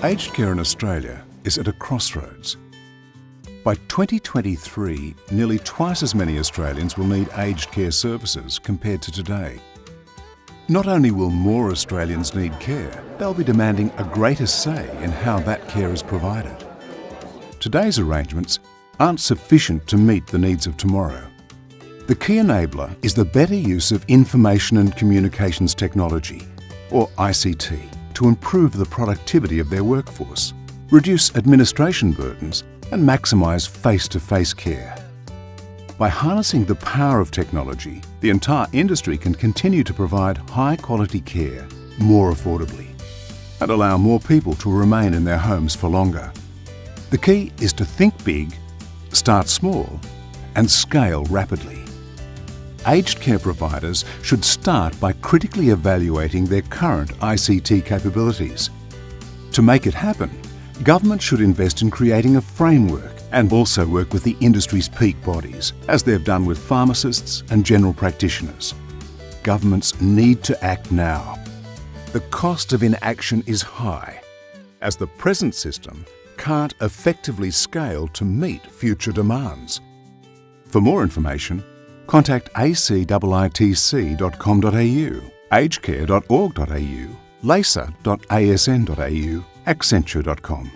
Aged care in Australia is at a crossroads. By 2023, nearly twice as many Australians will need aged care services compared to today. Not only will more Australians need care, they'll be demanding a greater say in how that care is provided. Today's arrangements aren't sufficient to meet the needs of tomorrow. The key enabler is the better use of information and communications technology, or ICT, to improve the productivity of their workforce, reduce administration burdens, and maximise face-to-face care. By harnessing the power of technology, the entire industry can continue to provide high-quality care more affordably and allow more people to remain in their homes for longer. The key is to think big, start small, and scale rapidly. Aged care providers should start by critically evaluating their current ICT capabilities. To make it happen, government should invest in creating a framework and also work with the industry's peak bodies, as they've done with pharmacists and general practitioners. Governments need to act now. The cost of inaction is high, as the present system can't effectively scale to meet future demands. For more information, contact acitc.com.au, agecare.org.au, laser.asn.au, accenture.com.